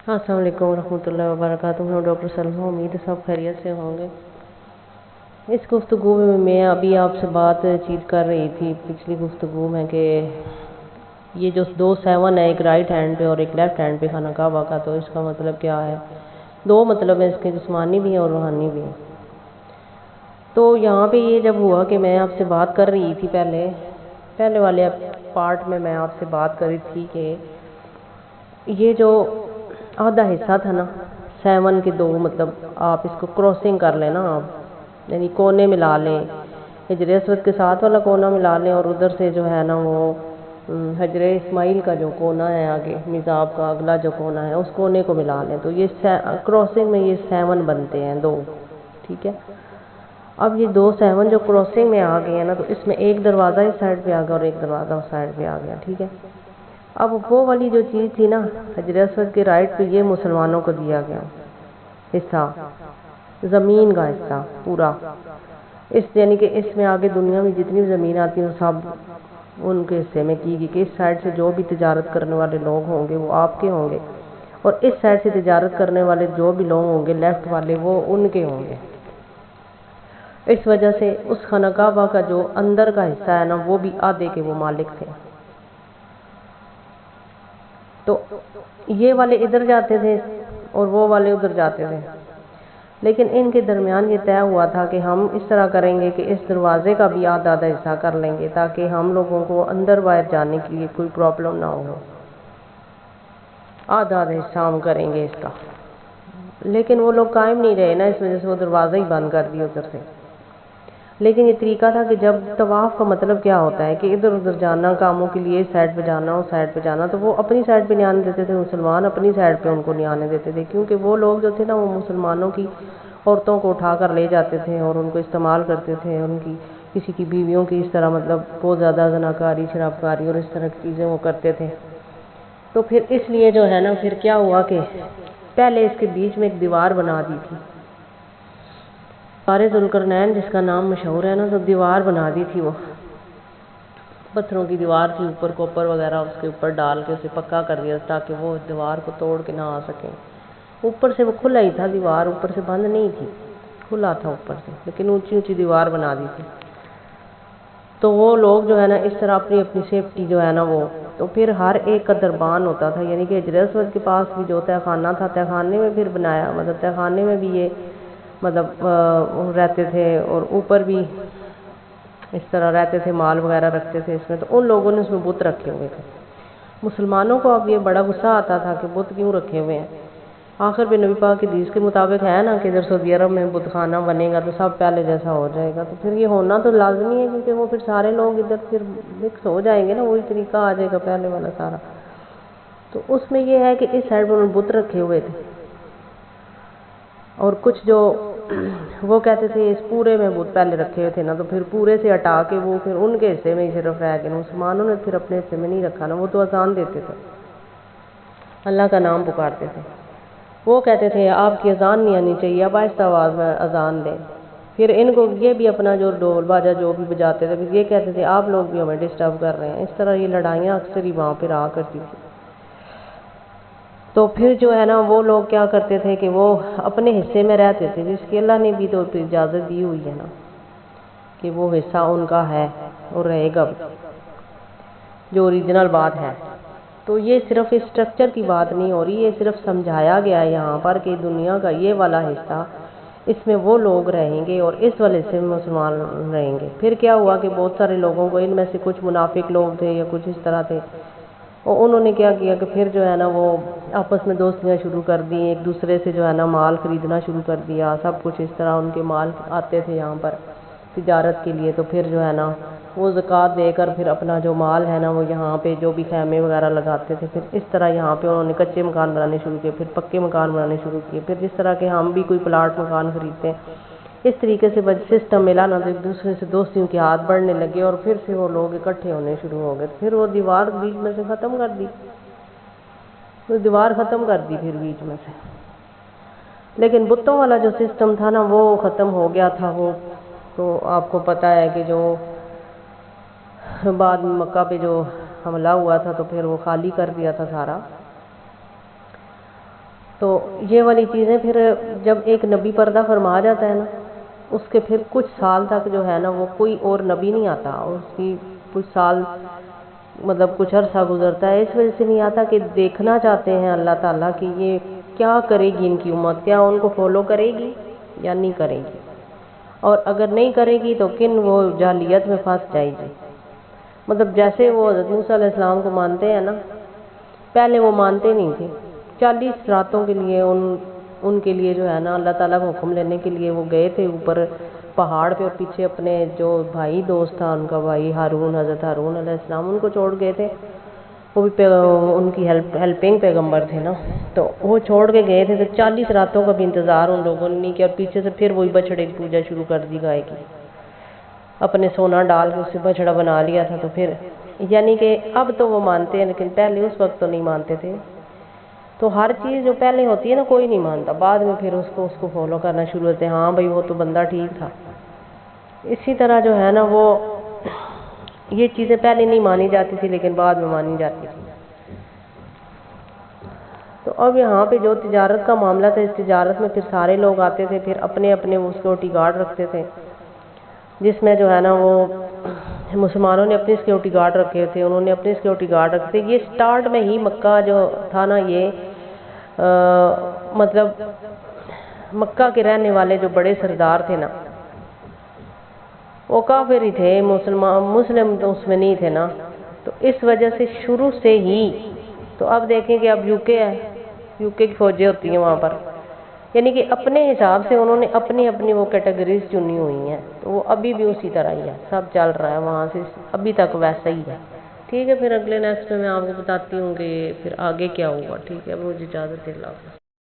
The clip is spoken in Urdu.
السلام علیکم ورحمۃ اللہ وبرکاتہ۔ میں ڈاکٹر سلمیٰ، امید ہے سب خیریت سے ہوں گے۔ اس گفتگو میں ابھی آپ سے بات چیت کر رہی تھی پچھلی گفتگو میں کہ یہ جو 2 7 ہے، ایک رائٹ ہینڈ پہ اور ایک لیفٹ ہینڈ پہ خانہ کعبہ کا، تو اس کا مطلب کیا ہے؟ 2 مطلب ہے اس کے، جسمانی بھی ہیں اور روحانی بھی ہیں۔ تو یہاں پہ یہ جب ہوا کہ میں آپ سے بات کر رہی تھی پہلے والے پارٹ میں آپ سے بات کر رہی تھی کہ یہ جو آدھا حصہ تھا نا 7 کے 2 مطلب آپ اس کو کراسنگ کر لیں نا، آپ یعنی کونے ملا لیں، حجر اسود کے ساتھ والا کونا ملا لیں اور ادھر سے جو ہے نا وہ حجر اسماعیل کا جو کونا ہے آگے میزاب کا اگلا جو کونا ہے اس کونے کو ملا لیں، تو یہ کراسنگ میں یہ 7 بنتے ہیں 2، ٹھیک ہے۔ اب یہ 2 7 جو کراسنگ میں آ گئے ہیں نا، تو اس میں ایک دروازہ اس سائڈ پہ آ گیا اور ایک دروازہ اس سائڈ پہ آ گیا، ٹھیک ہے۔ اب وہ والی جو چیز تھی نا حجر اسود کے رائٹ پہ، یہ مسلمانوں کو دیا گیا حصہ، زمین کا حصہ پورا، اس یعنی کہ اس میں آگے دنیا میں جتنی بھی زمین آتی ہیں سب ان کے حصے میں کی گئی کہ اس سائڈ سے جو بھی تجارت کرنے والے لوگ ہوں گے وہ آپ کے ہوں گے، اور اس سائڈ سے تجارت کرنے والے جو بھی لوگ ہوں گے لیفٹ والے وہ ان کے ہوں گے۔ اس وجہ سے اس خانہ کعبہ کا جو اندر کا حصہ ہے نا، وہ بھی آدھے کے وہ مالک تھے۔ تو یہ والے ادھر جاتے تھے اور وہ والے ادھر جاتے تھے، لیکن ان کے درمیان یہ طے ہوا تھا کہ ہم اس طرح کریں گے کہ اس دروازے کا بھی آدھا حصہ کر لیں گے تاکہ ہم لوگوں کو اندر باہر جانے کے لیے کوئی پرابلم نہ ہو، آدھا حصہ ہم کریں گے اس کا۔ لیکن وہ لوگ قائم نہیں رہے نا، اس وجہ سے وہ دروازہ ہی بند کر دیا ادھر سے۔ لیکن یہ طریقہ تھا کہ جب طواف کا مطلب کیا ہوتا ہے کہ ادھر ادھر جانا کاموں کے لیے، اس سائڈ پہ جانا اس سائڈ پہ جانا، تو وہ اپنی سائڈ پہ نہیں آنے دیتے تھے مسلمان، اپنی سائڈ پہ ان کو نہیں آنے دیتے تھے، کیونکہ وہ لوگ جو تھے نا وہ مسلمانوں کی عورتوں کو اٹھا کر لے جاتے تھے اور ان کو استعمال کرتے تھے، ان کی کسی کی بیویوں کی اس طرح مطلب بہت زیادہ زناکاری شرابکاری اور اس طرح کی چیزیں وہ کرتے تھے۔ تو پھر اس لیے جو ہے نا پھر کیا ہوا کہ پہلے اس کے بیچ میں ایک دیوار بنا دی تھی، ذوالقرنین جس کا نام مشہور ہے نا، تو دیوار بنا دی تھی، وہ پتھروں کی دیوار تھی، اوپر کوپر وغیرہ اس کے اوپر ڈال کے اسے پکا کر دیا تاکہ وہ دیوار کو توڑ کے نہ آ سکیں۔ اوپر سے وہ کھلا ہی تھا، دیوار اوپر سے بند نہیں تھی، کھلا تھا اوپر سے، لیکن اونچی اونچی دیوار بنا دی تھی۔ تو وہ لوگ جو ہے نا اس طرح اپنی اپنی سیفٹی جو ہے نا وہ، تو پھر ہر ایک کا دربان ہوتا تھا، یعنی کہ حجر اسود کے پاس بھی جو تہہ خانہ تھا، تہہ خانے میں پھر بنایا، مطلب تہہ خانے میں بھی یہ مطلب رہتے تھے، اور اوپر بھی اس طرح رہتے تھے، مال وغیرہ رکھتے تھے اس میں، تو ان لوگوں نے اس میں بت رکھے ہوئے تھے۔ مسلمانوں کو اب یہ بڑا غصہ آتا تھا کہ بت کیوں رکھے ہوئے ہیں۔ آخر پہ نبی پاک کی حدیث کے مطابق ہے نا کہ ادھر سعودی عرب میں بت خانہ بنے گا تو سب پہلے جیسا ہو جائے گا، تو پھر یہ ہونا تو لازمی ہے، کیونکہ وہ پھر سارے لوگ ادھر پھر مکس ہو جائیں گے نا، وہی طریقہ آ جائے گا پہلے والا سارا۔ تو اس میں یہ ہے کہ اس سائڈ پر بت رکھے ہوئے تھے، اور کچھ جو وہ کہتے تھے اس پورے میں بت پہلے رکھے ہوئے تھے نا، تو پھر پورے سے ہٹا کے وہ پھر ان کے حصے میں ہی صرف رہ گئے، مسلمانوں نے پھر اپنے حصے میں نہیں رکھا نا، وہ تو اذان دیتے تھے، اللہ کا نام پکارتے تھے، وہ کہتے تھے آپ کی اذان نہیں آنی چاہیے، اب آہستہ آواز میں اذان دیں۔ پھر ان کو یہ بھی اپنا جو ڈھول باجا جو بھی بجاتے تھے، پھر یہ کہتے تھے آپ لوگ بھی ہمیں ڈسٹرب کر رہے ہیں، اس طرح یہ لڑائیاں اکثر ہی وہاں پہ رہا کرتی تھی۔ تو پھر جو ہے نا وہ لوگ کیا کرتے تھے کہ وہ اپنے حصے میں رہتے تھے، جس کی اللہ نے بھی تو اجازت دی ہوئی ہے نا کہ وہ حصہ ان کا ہے اور رہے گا جو اوریجنل بات ہے۔ تو یہ صرف اس اسٹرکچر کی بات نہیں ہو رہی، یہ صرف سمجھایا گیا ہے یہاں پر کہ دنیا کا یہ والا حصہ اس میں وہ لوگ رہیں گے اور اس والے حصے میں مسلمان رہیں گے۔ پھر کیا ہوا کہ بہت سارے لوگوں کو، ان میں سے کچھ منافق لوگ تھے یا کچھ اس طرح تھے، اور انہوں نے کیا کیا کہ پھر جو ہے نا وہ آپس میں دوستیاں شروع کر دی، ایک دوسرے سے جو ہے نا مال خریدنا شروع کر دیا، سب کچھ اس طرح ان کے مال آتے تھے یہاں پر تجارت کے لیے، تو پھر جو ہے نا وہ زکوٰۃ دے کر پھر اپنا جو مال ہے نا وہ یہاں پہ جو بھی خیمے وغیرہ لگاتے تھے، پھر اس طرح یہاں پہ انہوں نے کچے مکان بنانے شروع کیے، پھر پکے مکان بنانے شروع کیے، پھر جس طرح کہ ہم بھی کوئی پلاٹ مکان خریدتے ہیں اس طریقے سے سسٹم ملا نا، تو ایک دوسرے سے دوستیوں کے ہاتھ بڑھنے لگے اور پھر سے وہ لوگ اکٹھے ہونے شروع ہو گئے، پھر وہ دیوار بیچ میں سے ختم کر دی، وہ دیوار ختم کر دی پھر بیچ میں سے۔ لیکن بتوں والا جو سسٹم تھا نا وہ ختم ہو گیا تھا، وہ تو آپ کو پتہ ہے کہ جو بعد میں مکہ پہ جو حملہ ہوا تھا تو پھر وہ خالی کر دیا تھا سارا۔ تو یہ والی چیزیں پھر جب ایک نبی پردہ فرما جاتا ہے نا، اس کے پھر کچھ سال تک جو ہے نا وہ کوئی اور نبی نہیں آتا، اور اس کی کچھ سال مطلب کچھ عرصہ گزرتا ہے، اس وجہ سے نہیں آتا کہ دیکھنا چاہتے ہیں اللہ تعالیٰ کہ یہ کیا کرے گی ان کی امت، کیا ان کو فالو کرے گی یا نہیں کرے گی، اور اگر نہیں کرے گی تو کن وہ جاہلیت میں پھنس جائے گی۔ مطلب جیسے وہ حضرت موسیٰ علیہ السلام کو مانتے ہیں نا، پہلے وہ مانتے نہیں تھے، 40 راتوں کے لیے ان کے لیے جو ہے نا اللہ تعالیٰ کا حکم لینے کے لیے وہ گئے تھے اوپر پہاڑ پہ، اور پیچھے اپنے جو بھائی دوست تھا ان کا بھائی ہارون، حضرت ہارون علیہ السلام، ان کو چھوڑ گئے تھے، وہ بھی ان کی ہیلپنگ پیغمبر تھے نا، تو وہ چھوڑ کے گئے تھے، تو 40 راتوں کا بھی انتظار ان لوگوں نے نہیں کیا، اور پیچھے سے پھر وہی بچڑے کی پوجا شروع کر دی، گائے کی، اپنے سونا ڈال کے اس سے بچڑا بنا لیا تھا۔ تو پھر یعنی کہ اب تو وہ مانتے ہیں، لیکن پہلے اس وقت تو نہیں مانتے تھے۔ تو ہر چیز جو پہلے ہوتی ہے نا کوئی نہیں مانتا، بعد میں پھر اس کو فالو کرنا شروع ہوتے ہیں، ہاں بھائی وہ تو بندہ ٹھیک تھا۔ اسی طرح جو ہے نا وہ یہ چیزیں پہلے نہیں مانی جاتی تھی لیکن بعد میں مانی جاتی تھی۔ تو اب یہاں پہ جو تجارت کا معاملہ تھا، اس تجارت میں پھر سارے لوگ آتے تھے، پھر اپنے اپنے وہ سیکورٹی گارڈ رکھتے تھے، جس میں جو ہے نا وہ مسلمانوں نے اپنی سیکورٹی گارڈ رکھے تھے، انہوں نے اپنی سیکورٹی گارڈ رکھے تھے۔ یہ سٹارٹ میں ہی مکہ جو تھا نا، یہ مطلب مکہ کے رہنے والے جو بڑے سردار تھے نا، وہ کافر ہی تھے، مسلم تو اس میں نہیں تھے نا، تو اس وجہ سے شروع سے ہی، تو اب دیکھیں کہ اب یو کے ہے، یو کے کی فوجیں ہوتی ہیں وہاں پر، یعنی کہ اپنے حساب سے انہوں نے اپنی اپنی وہ کیٹیگریز چنی ہوئی ہیں، تو وہ ابھی بھی اسی طرح ہی ہے، سب چل رہا ہے وہاں سے ابھی تک ویسا ہی ہے۔ ٹھیک ہے، پھر اگلے نیکسٹ میں آپ کو بتاتی ہوں کہ پھر آگے کیا ہوگا۔ ٹھیک ہے، مجھے اجازت ہے، اللہ حافظ۔